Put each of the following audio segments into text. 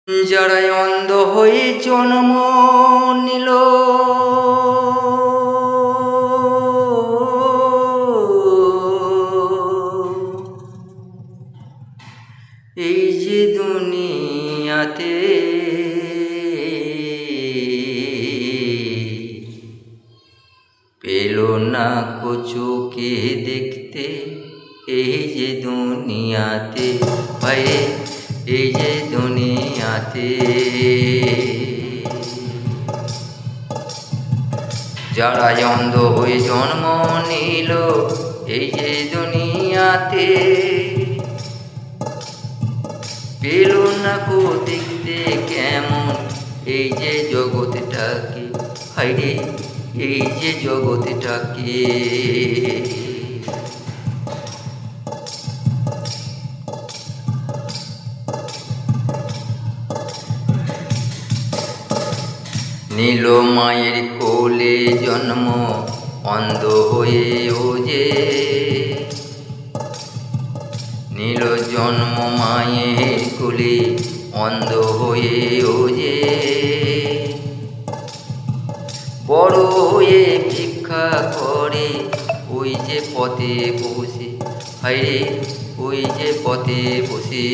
যারা অন্ধ হয়ে জন্ম নিল, এই যে দুনিয়াতে পেল না চোখে দেখতে, এই যে দুনিয়াতে ভাইরে, এই যে দুনিয়াতে যারা অন্ধ হয়ে জন্ম নিল, এই যে দুনিয়াতে পেল না কো দেখতে কেমন, এই যে জগৎটাকে হাইরে, এই যে জগৎটাকে নীল মায়ের কোলে জন্ম অন্ধ হয়ে ও যে, নীল জন্ম মায়ের কোলে অন্ধ হয়ে ও যে, বড় হয়ে ভিক্ষা করে ওই যে পথে বসে, হাইরে ওই যে পথে বসে।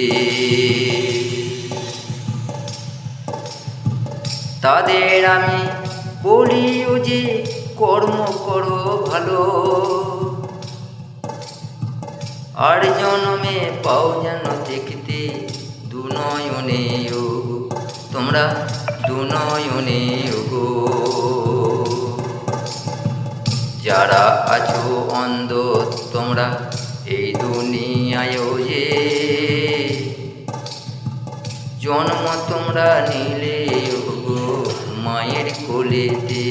তাদের আমি বলি ও যে কর্ম করো ভালো, আর জন্মে পাও যেন দেখতে দুনয়নে গো, তোমরা দুনয়নে গো। যারা আছো অন্ধ তোমরা এই দুনিয়ায় যে, জন্ম তোমরা নিলে গো মায়ের কোলেতে,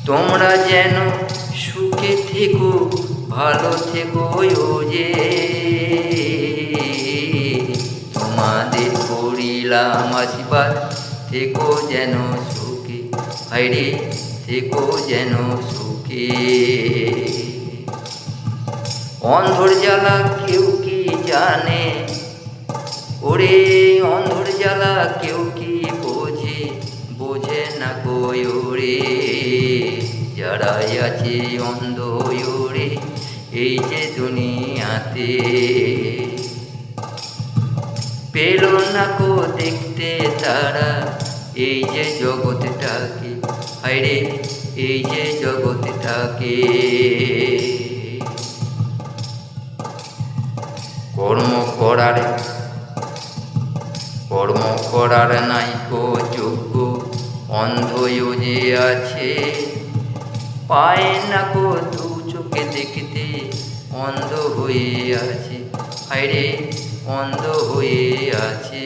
তোমরা যেন সুখে থেকো ভালো থেকো ও যে, তোমাদের করিলাম আশীর্বাদ, থেকো যেন সুখে হাইরে, থেকো যেন সুখে। অন্ধর জ্বালা কেউ কি জানে, ওরে অন্ধর জ্বালা কেউ কি বোঝে, বোঝে না কই ওরে। যারা আছে অন্ধ ওরে এই যে দুনিয়াতে, পেল না কো দেখতে তারা এই যে জগৎটাকে, হাইরে এই যে জগৎটাকে। কর্ম করার নাই কো যোগ্য, অন্ধ যে আছে পায় না কো দু চোখে দেখতে, অন্ধ হয়ে আছে হাইরে, অন্ধ হয়ে আছে।